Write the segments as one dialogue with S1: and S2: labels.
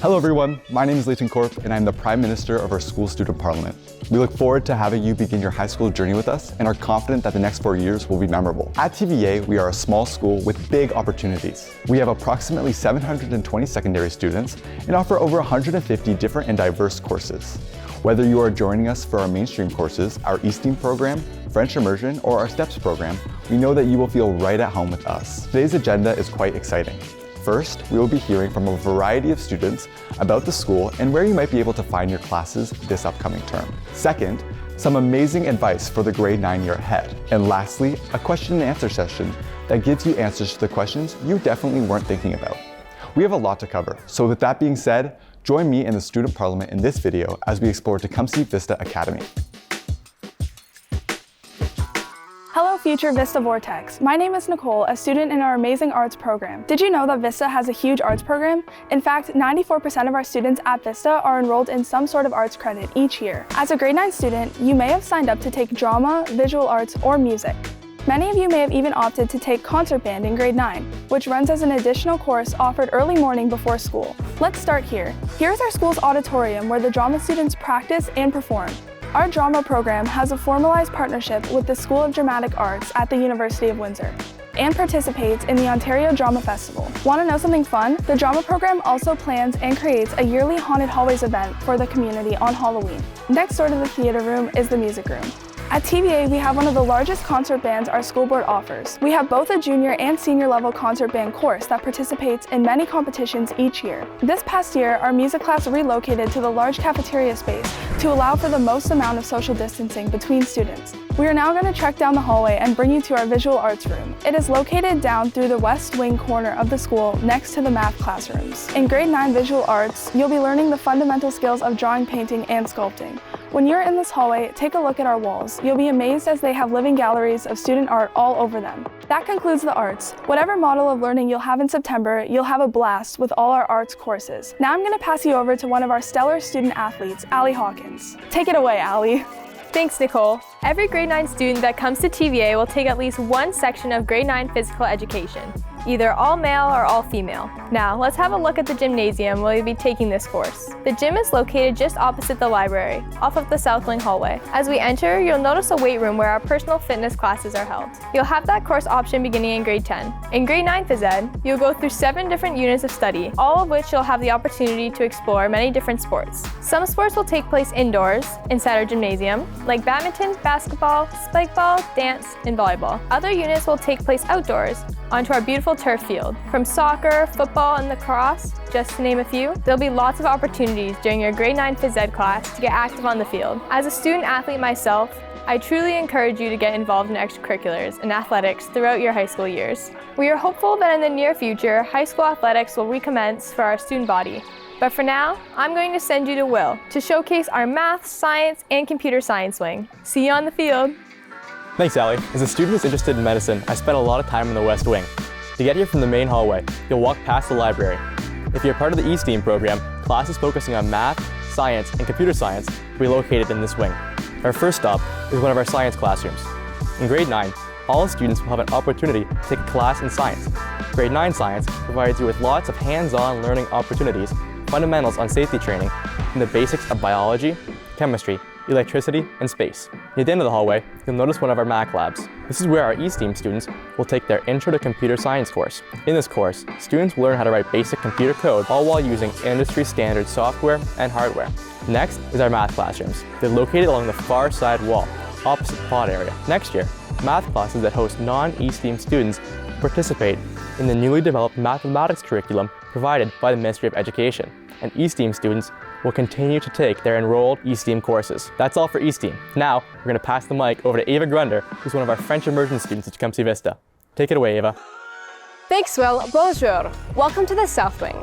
S1: Hello everyone, my name is Leighton Corp and I'm the Prime Minister of our school student parliament. We look forward to having you begin your high school journey with us and are confident that the next 4 years will be memorable. At TVA, we are a small school with big opportunities. We have approximately 720 secondary students and offer over 150 different and diverse courses. Whether you are joining us for our mainstream courses, our East-Team program, French immersion, or our STEPS program, we know that you will feel right at home with us. Today's agenda is quite exciting. First, we will be hearing from a variety of students about the school and where you might be able to find your classes this upcoming term. Second, some amazing advice for the grade 9 year ahead. And lastly, a question and answer session that gives you answers to the questions you definitely weren't thinking about. We have a lot to cover, so with that being said, join me in the student parliament in this video as we explore Tecumseh Vista Academy.
S2: Hello future Vista Vortex. My name is Nicole, a student in our amazing arts program. Did you know that Vista has a huge arts program? In fact, 94% of our students at Vista are enrolled in some sort of arts credit each year. As a grade 9 student, you may have signed up to take drama, visual arts, or music. Many of you may have even opted to take concert band in grade 9, which runs as an additional course offered early morning before school. Let's start here. Here's our school's auditorium where the drama students practice and perform. Our drama program has a formalized partnership with the School of Dramatic Arts at the University of Windsor and participates in the Ontario Drama Festival. Want to know something fun? The drama program also plans and creates a yearly Haunted Hallways event for the community on Halloween. Next door to the theater room is the music room. At TVA, we have one of the largest concert bands our school board offers. We have both a junior and senior level concert band course that participates in many competitions each year. This past year, our music class relocated to the large cafeteria space to allow for the most amount of social distancing between students. We are now going to trek down the hallway and bring you to our visual arts room. It is located down through the west wing corner of the school next to the math classrooms. In grade 9 visual arts, you'll be learning the fundamental skills of drawing, painting, and sculpting. When you're in this hallway, take a look at our walls. You'll be amazed as they have living galleries of student art all over them. That concludes the arts. Whatever model of learning you'll have in September, you'll have a blast with all our arts courses. Now I'm going to pass you over to one of our stellar student athletes, Allie Hawkins. Take it away, Allie.
S3: Thanks, Nicole. Every grade 9 student that comes to TVA will take at least one section of grade 9 physical education, either all male or all female. Now, let's have a look at the gymnasium where you'll be taking this course. The gym is located just opposite the library, off of the South Wing hallway. As we enter, you'll notice a weight room where our personal fitness classes are held. You'll have that course option beginning in grade 10. In grade 9 phys ed, you'll go through 7 different units of study, all of which you'll have the opportunity to explore many different sports. Some sports will take place indoors, inside our gymnasium, like badminton, basketball, spike ball, dance, and volleyball. Other units will take place outdoors, onto our beautiful turf field. From soccer, football, and lacrosse, just to name a few, there'll be lots of opportunities during your grade 9 phys ed class to get active on the field. As a student athlete myself, I truly encourage you to get involved in extracurriculars and athletics throughout your high school years. We are hopeful that in the near future, high school athletics will recommence for our student body. But for now, I'm going to send you to Will to showcase our math, science, and computer science wing. See you on the field.
S4: Thanks, Allie. As a student who's interested in medicine, I spent a lot of time in the West Wing. To get here from the main hallway, you'll walk past the library. If you're part of the East-Team program, classes focusing on math, science, and computer science will be located in this wing. Our first stop is one of our science classrooms. In grade 9, all students will have an opportunity to take a class in science. Grade 9 science provides you with lots of hands-on learning opportunities, fundamentals on safety training, and the basics of biology, chemistry, electricity, and space. Near the end of the hallway, you'll notice one of our Mac labs. This is where our East-Team students will take their Intro to Computer Science course. In this course, students will learn how to write basic computer code, all while using industry-standard software and hardware. Next is our math classrooms. They're located along the far side wall, opposite the pod area. Next year, math classes that host non-East-Team students participate in the newly developed mathematics curriculum provided by the Ministry of Education, and East-Team students will continue to take their enrolled East-Team courses. That's all for East-Team. Now, we're going to pass the mic over to Ava Grunder, who's one of our French immersion students at Tecumseh Vista. Take it away, Ava.
S5: Thanks, Will. Bonjour. Welcome to the South Wing.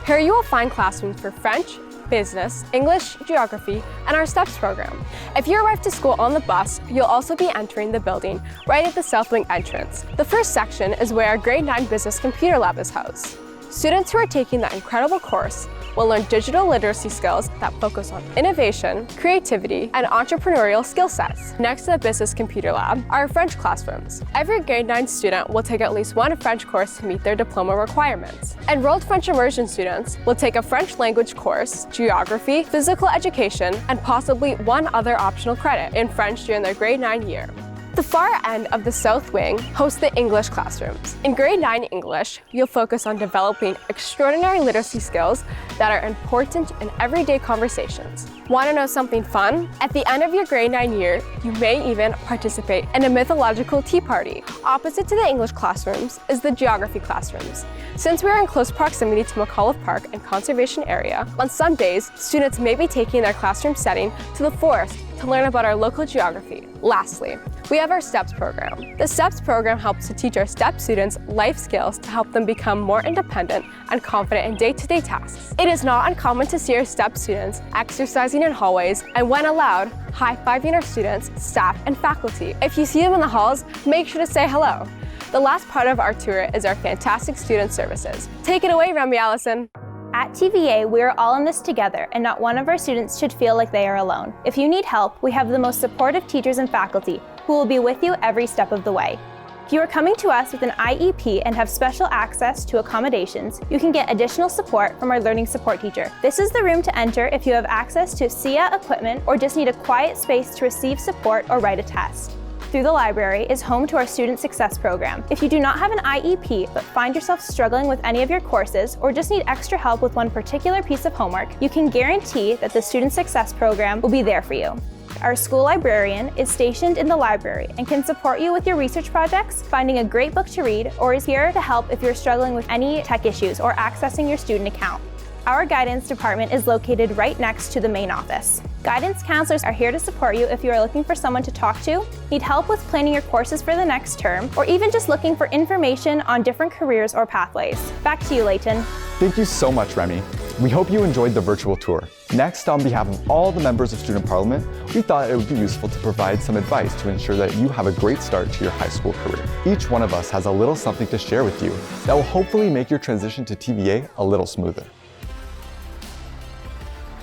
S5: Here you will find classrooms for French, business, English, geography, and our STEPS program. If you arrive to school on the bus, you'll also be entering the building right at the South Wing entrance. The first section is where our grade 9 business computer lab is housed. Students who are taking that incredible course will learn digital literacy skills that focus on innovation, creativity, and entrepreneurial skill sets. Next to the business computer lab are French classrooms. Every grade 9 student will take at least one French course to meet their diploma requirements. Enrolled French immersion students will take a French language course, geography, physical education, and possibly one other optional credit in French during their grade 9 year. The far end of the South Wing hosts the English classrooms. In grade 9 English, you'll focus on developing extraordinary literacy skills that are important in everyday conversations. Want to know something fun? At the end of your grade 9 year, you may even participate in a mythological tea party. Opposite to the English classrooms is the geography classrooms. Since we are in close proximity to McAuliffe Park and Conservation Area, on some days, students may be taking their classroom setting to the forest to learn about our local geography. Lastly, we have our STEPS program. The STEPS program helps to teach our STEP students life skills to help them become more independent and confident in day-to-day tasks. It is not uncommon to see our STEP students exercising in hallways and, when allowed, high-fiving our students, staff, and faculty. If you see them in the halls, make sure to say hello. The last part of our tour is our fantastic student services. Take it away, Remy Allison.
S6: At TVA, we are all in this together, and not one of our students should feel like they are alone. If you need help, we have the most supportive teachers and faculty who will be with you every step of the way. If you are coming to us with an IEP and have special access to accommodations, you can get additional support from our learning support teacher. This is the room to enter if you have access to SIA equipment or just need a quiet space to receive support or write a test. Through the library is home to our Student Success program. If you do not have an IEP but find yourself struggling with any of your courses or just need extra help with one particular piece of homework, you can guarantee that the Student Success program will be there for you. Our school librarian is stationed in the library and can support you with your research projects, finding a great book to read, or is here to help if you're struggling with any tech issues or accessing your student account. Our guidance department is located right next to the main office. Guidance counselors are here to support you if you are looking for someone to talk to, need help with planning your courses for the next term, or even just looking for information on different careers or pathways. Back to you, Leighton.
S1: Thank you so much, Remy. We hope you enjoyed the virtual tour. Next, on behalf of all the members of Student Parliament, we thought it would be useful to provide some advice to ensure that you have a great start to your high school career. Each one of us has a little something to share with you that will hopefully make your transition to TVA a little smoother.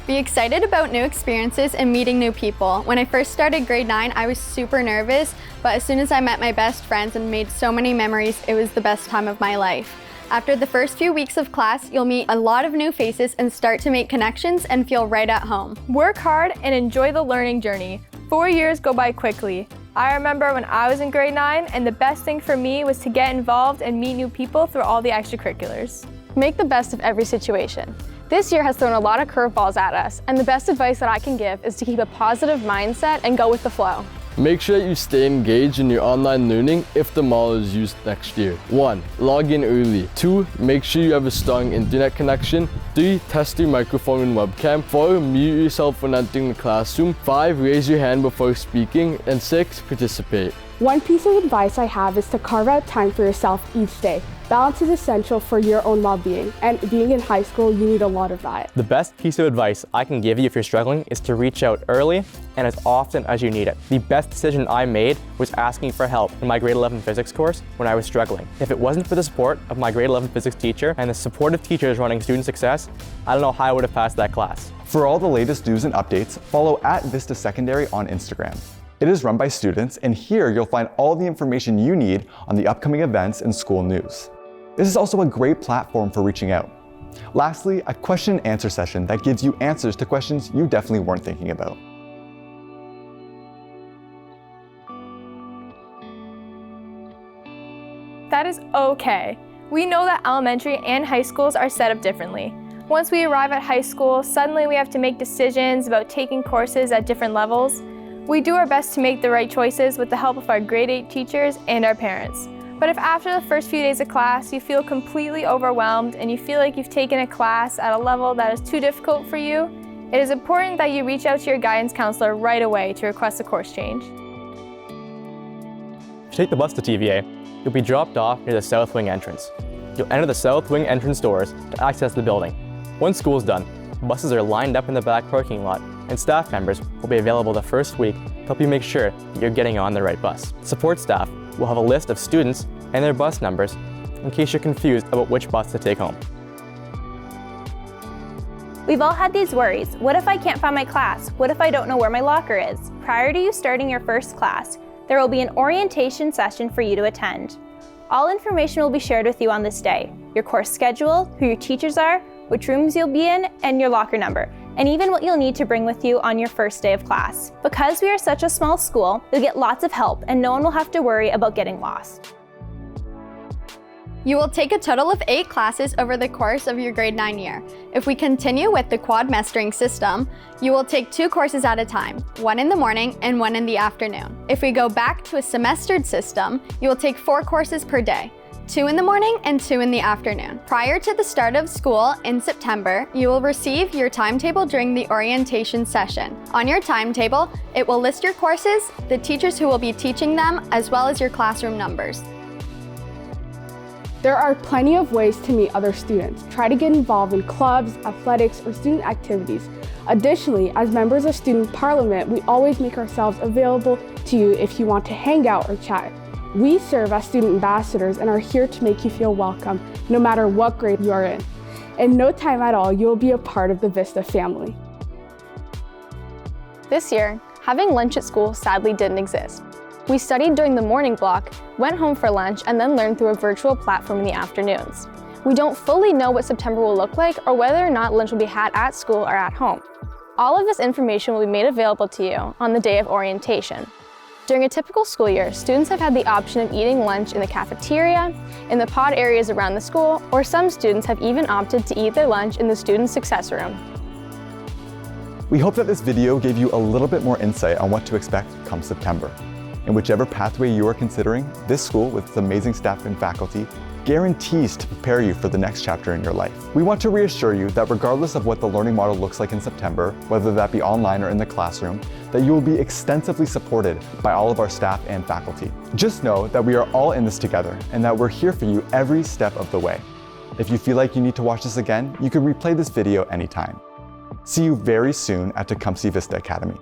S7: Be excited about new experiences and meeting new people. When I first started grade 9, I was super nervous, but as soon as I met my best friends and made so many memories, it was the best time of my life. After the first few weeks of class, you'll meet a lot of new faces and start to make connections and feel right at home.
S3: Work hard and enjoy the learning journey. 4 years go by quickly. I remember when I was in grade 9, and the best thing for me was to get involved and meet new people through all the extracurriculars.
S5: Make the best of every situation. This year has thrown a lot of curveballs at us, and the best advice that I can give is to keep a positive mindset and go with the flow.
S8: Make sure that you stay engaged in your online learning if the mall is used next year. 1. Log in early. 2. Make sure you have a strong internet connection. 3. Test your microphone and webcam. 4. Mute yourself when entering the classroom. 5. Raise your hand before speaking. And 6. Participate.
S9: One piece of advice I have is to carve out time for yourself each day. Balance is essential for your own well-being, and being in high school, you need a lot of that.
S4: The best piece of advice I can give you if you're struggling is to reach out early and as often as you need it. The best decision I made was asking for help in my grade 11 physics course when I was struggling. If it wasn't for the support of my grade 11 physics teacher and the supportive teachers running Student Success, I don't know how I would have passed that class.
S1: For all the latest news and updates, follow @Vista Secondary on Instagram. It is run by students, and here you'll find all the information you need on the upcoming events and school news. This is also a great platform for reaching out. Lastly, a question and answer session that gives you answers to questions you definitely weren't thinking about.
S3: That is okay. We know that elementary and high schools are set up differently. Once we arrive at high school, suddenly we have to make decisions about taking courses at different levels. We do our best to make the right choices with the help of our grade 8 teachers and our parents. But if after the first few days of class you feel completely overwhelmed and you feel like you've taken a class at a level that is too difficult for you, it is important that you reach out to your guidance counselor right away to request a course change.
S4: If you take the bus to TVA, you'll be dropped off near the South Wing entrance. You'll enter the South Wing entrance doors to access the building. Once school's done, buses are lined up in the back parking lot, and staff members will be available the first week to help you make sure that you're getting on the right bus. Support staff will have a list of students and their bus numbers in case you're confused about which bus to take home.
S6: We've all had these worries. What if I can't find my class? What if I don't know where my locker is? Prior to you starting your first class, there will be an orientation session for you to attend. All information will be shared with you on this day. Your course schedule, who your teachers are, which rooms you'll be in, and your locker number, and even what you'll need to bring with you on your first day of class. Because we are such a small school, you'll get lots of help and no one will have to worry about getting lost.
S7: You will take a total of 8 classes over the course of your grade 9 year. If we continue with the quad-mestering system, you will take 2 courses at a time, 1 in the morning and 1 in the afternoon. If we go back to a semestered system, you will take 4 courses per day, 2 in the morning and 2 in the afternoon. Prior to the start of school in September, you will receive your timetable during the orientation session. On your timetable, it will list your courses, the teachers who will be teaching them, as well as your classroom numbers.
S9: There are plenty of ways to meet other students. Try to get involved in clubs, athletics, or student activities. Additionally, as members of student parliament, we always make ourselves available to you if you want to hang out or chat. We serve as student ambassadors and are here to make you feel welcome, no matter what grade you are in. In no time at all, you will be a part of the Vista family.
S5: This year, having lunch at school sadly didn't exist. We studied during the morning block, went home for lunch, and then learned through a virtual platform in the afternoons. We don't fully know what September will look like or whether or not lunch will be had at school or at home. All of this information will be made available to you on the day of orientation. During a typical school year, students have had the option of eating lunch in the cafeteria, in the pod areas around the school, or some students have even opted to eat their lunch in the student success room.
S1: We hope that this video gave you a little bit more insight on what to expect come September. In whichever pathway you are considering, this school with its amazing staff and faculty guarantees to prepare you for the next chapter in your life. We want to reassure you that regardless of what the learning model looks like in September, whether that be online or in the classroom, that you will be extensively supported by all of our staff and faculty. Just know that we are all in this together and that we're here for you every step of the way. If you feel like you need to watch this again, you can replay this video anytime. See you very soon at Tecumseh Vista Academy.